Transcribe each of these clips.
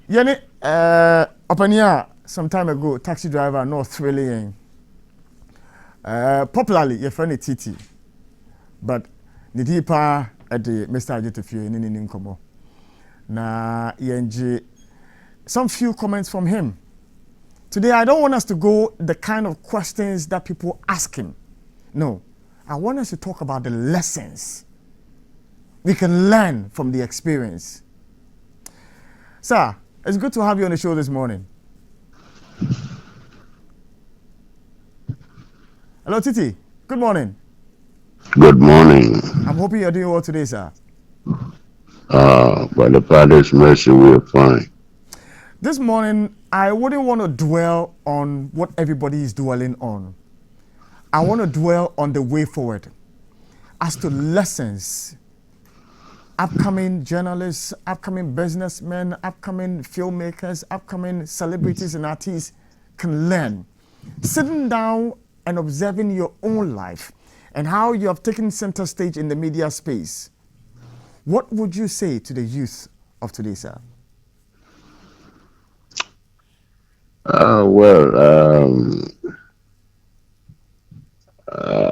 Yene, Opania, some time ago, taxi driver, North Thrilling. Popularly, your friend Titi, but the deeper at the Mr. Ajetefio in Nkomo. Na yenji, some few comments from him. Today, I don't want us to go the kind of questions that people ask him. No, I want us to talk about the lessons we can learn from the experience. Sir, it's good to have you on the show this morning. Hello, Titi. Good morning. Good morning. I'm hoping you're doing well today, sir. By the Father's mercy, we are fine. This morning, I wouldn't want to dwell on what everybody is dwelling on. I want to dwell on the way forward as to lessons upcoming journalists, upcoming businessmen, upcoming filmmakers, upcoming celebrities and artists can learn. Sitting down and observing your own life and how you have taken center stage in the media space, what would you say to the youth of today, sir?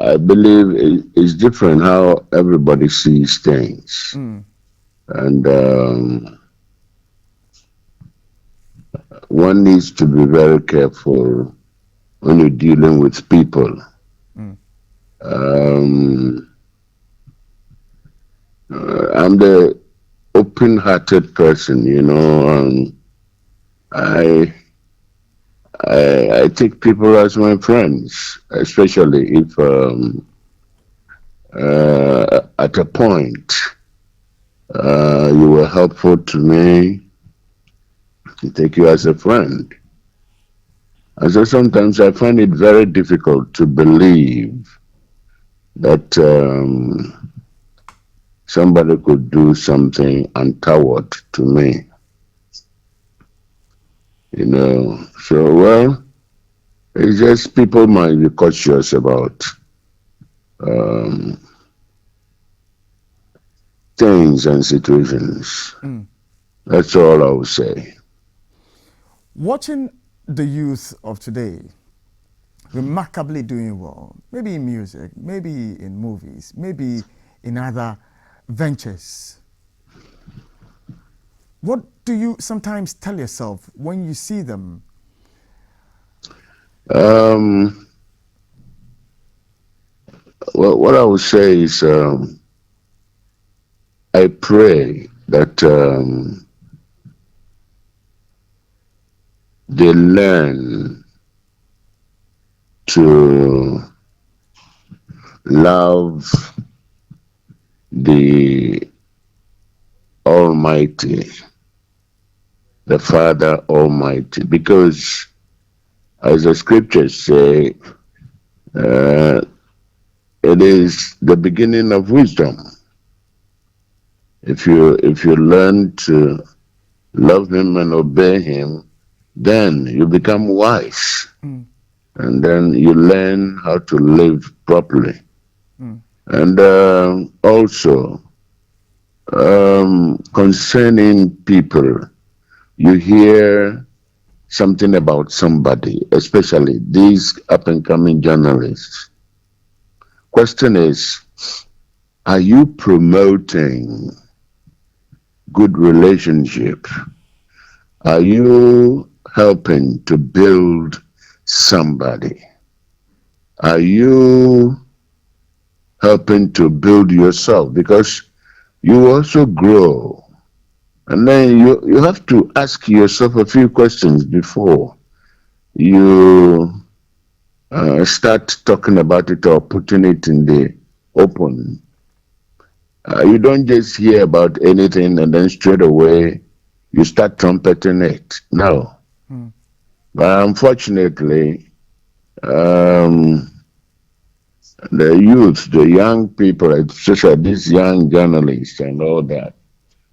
I believe it's different how everybody sees things. And one needs to be very careful when you're dealing with people. I'm the open-hearted person, you know. I take people as my friends, especially if at a point you were helpful to me, I take you as a friend. And so sometimes I find it very difficult to believe that somebody could do something untoward to me. You know, so well, it's just people might be cautious about things and situations. That's all I would say. Watching the youth of today remarkably doing well, maybe in music, maybe in movies, maybe in other ventures. What do you sometimes tell yourself when you see them? Well, what I would say is I pray that they learn to love the Almighty, the Father Almighty, because as the scriptures say, it is the beginning of wisdom. If you learn to love Him and obey Him, then you become wise, and then you learn how to live properly. And also, concerning people, you hear something about somebody, especially these up-and-coming journalists. Question is, are you promoting good relationship? Are you helping to build somebody? Are you helping to build yourself? Because you also grow. And then you have to ask yourself a few questions before you start talking about it or putting it in the open. You don't just hear about anything and then straight away you start trumpeting it. No. But unfortunately, the youth, the young people, especially these young journalists and all that,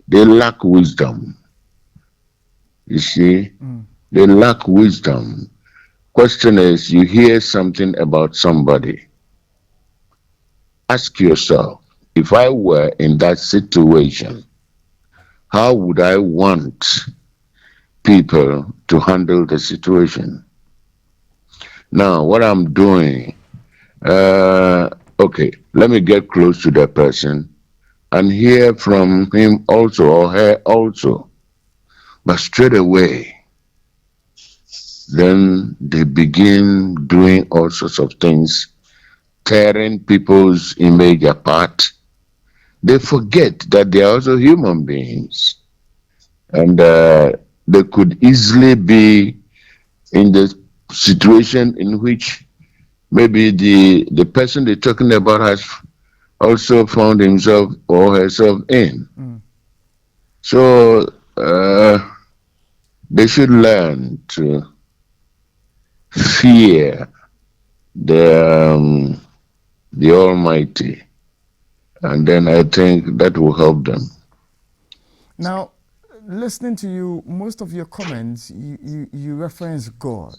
they lack wisdom. You see, they lack wisdom. Question is, you hear something about somebody, ask yourself, if I were in that situation, how would I want people to handle the situation. Now, what I'm doing, okay, let me get close to the person and hear from him also or her also. But straight away, then they begin doing all sorts of things, tearing people's image apart. They forget that they are also human beings, and they could easily be in the situation in which maybe the person they're talking about has also found himself or herself in. So they should learn to fear the the Almighty, and then I think that will help them. Now, listening to you, most of your comments, you reference God,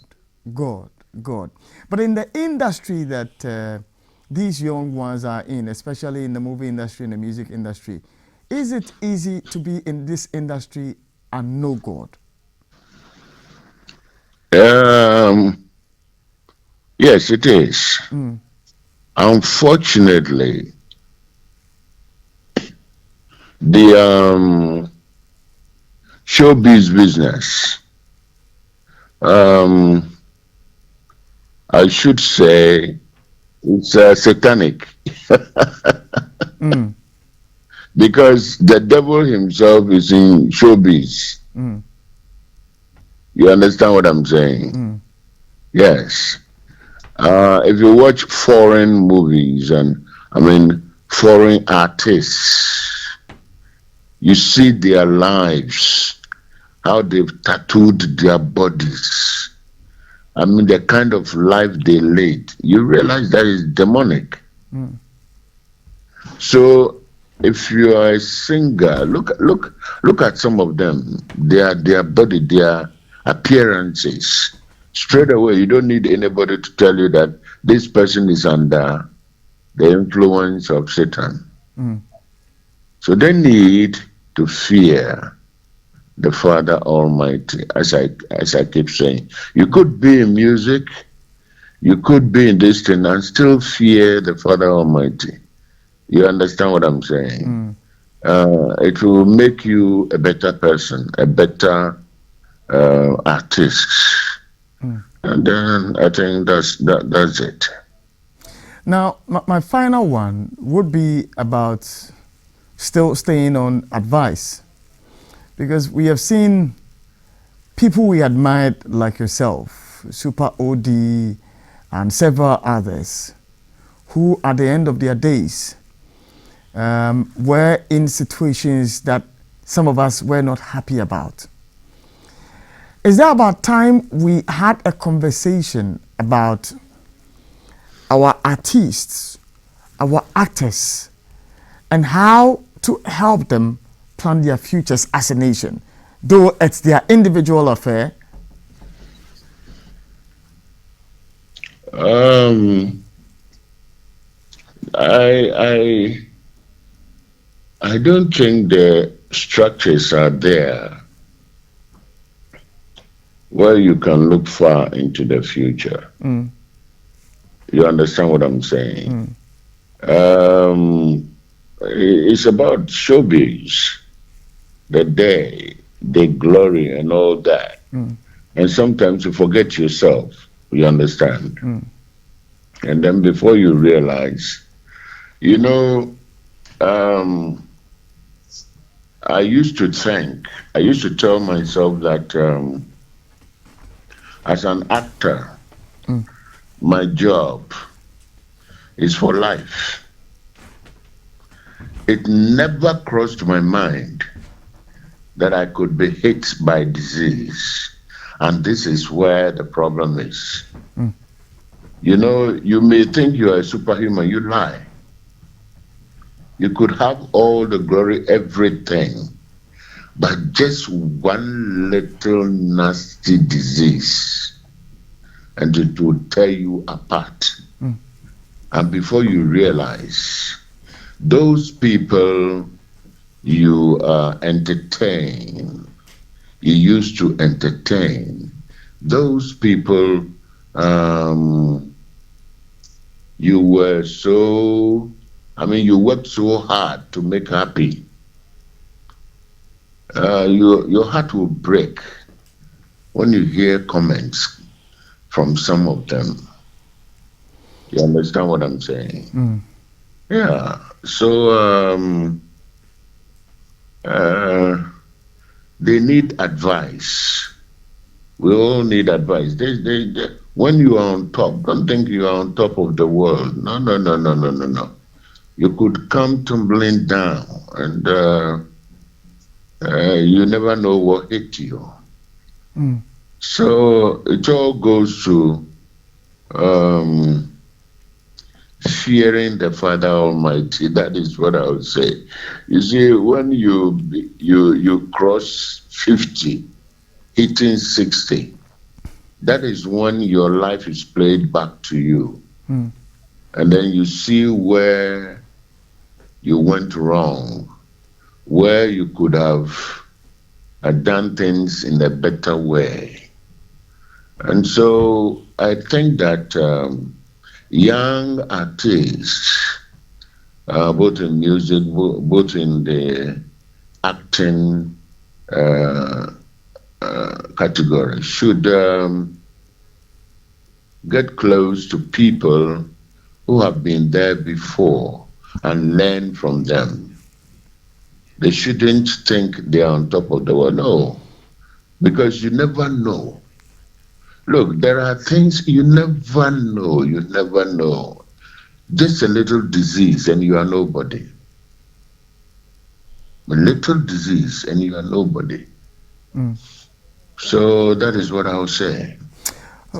God, God. But in the industry that these young ones are in, especially in the movie industry and the music industry, is it easy to be in this industry and know God? Yes, it is. Unfortunately, the showbiz business, I should say, it's satanic. Because the devil himself is in showbiz. You understand what I'm saying? Yes. If you watch foreign movies and, I mean, foreign artists, you see their lives, how they've tattooed their bodies. I mean, the kind of life they lead. You realize that is demonic. So, if you are a singer, look at some of them. Their body, their appearances. Straight away, you don't need anybody to tell you that this person is under the influence of Satan. So they need to fear the Father Almighty, as I keep saying. You could be in music, you could be in this thing and still fear the Father Almighty. You understand what I'm saying? It will make you a better person, a better artist. And then I think that's it. Now, my final one would be about still staying on advice, because we have seen people we admired like yourself, Super OD, and several others, who at the end of their days were in situations that some of us were not happy about. Is there about time we had a conversation about our artists, our actors, and how to help them plan their futures as a nation, though it's their individual affair? I don't think the structures are there where you can look far into the future. You understand what I'm saying? It's about showbiz, the day, the glory, and all that. And sometimes you forget yourself. You understand? And then before you realize, you know, I used to tell myself that as an actor, my job is for life. It never crossed my mind that I could be hit by disease. And this is where the problem is. You know, you may think you are a superhuman, you lie. You could have all the glory, everything, but just one little nasty disease, and it will tear you apart. And before you realize, those people you entertain, he used to entertain. Those people, you were so, you worked so hard to make happy. Your heart will break when you hear comments from some of them. You understand what I'm saying? Yeah. So they need advice. We all need advice. When you are on top, don't think you are on top of the world. No, no, no, no, no, no, no. You could come tumbling down, and you never know what hit you. So it all goes to fearing the Father Almighty. That is what I would say. You see, when you cross 50, hitting 60, that is when your life is played back to you. And then you see where you went wrong, where you could have done things in a better way. And so I think that young artists, both in music, both in the acting category, should get close to people who have been there before and learn from them. They shouldn't think they are on top of the world. No, because you never know. Look, there are things you never know. You never know. Just a little disease and you are nobody. A little disease and you are nobody. So that is what I will say.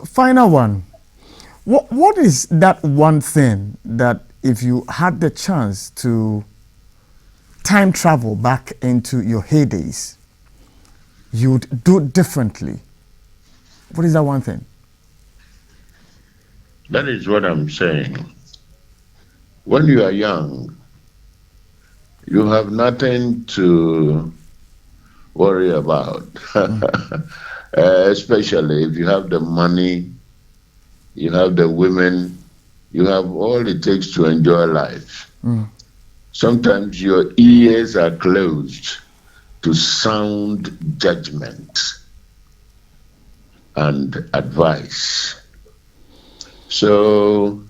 Final one. What is that one thing that if you had the chance to time travel back into your heydays, you would do differently? What is that one thing? That is what I'm saying. When you are young, you have nothing to worry about. Especially if you have the money, you have the women, you have all it takes to enjoy life. Sometimes your ears are closed to sound judgment and advice. So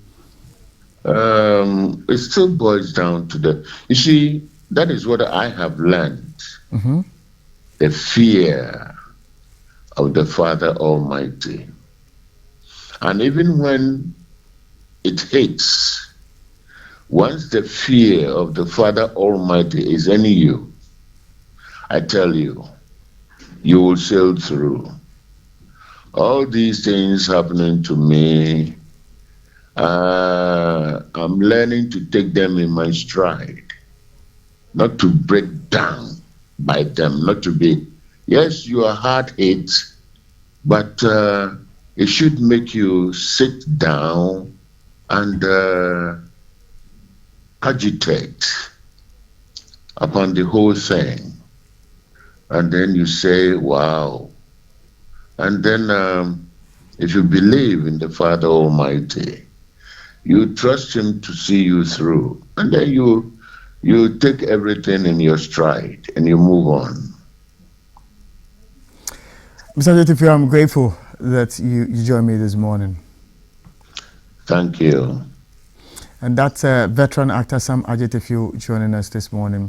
it still boils down to you see, that is what I have learned. The fear of the Father Almighty. And even when it hits, once the fear of the Father Almighty is in you, I tell you, you will sail through. All these things happening to me, I'm learning to take them in my stride, not to break down by them, not to be, yes, you are hard hit, but it should make you sit down and agitate upon the whole thing. And then you say, wow. And then if you believe in the Father Almighty, you trust Him to see you through. And then you take everything in your stride and you move on. Mr. Ajetifu, I'm grateful that you joined me this morning. Thank you. And that's veteran actor Sam Ajetifu joining us this morning.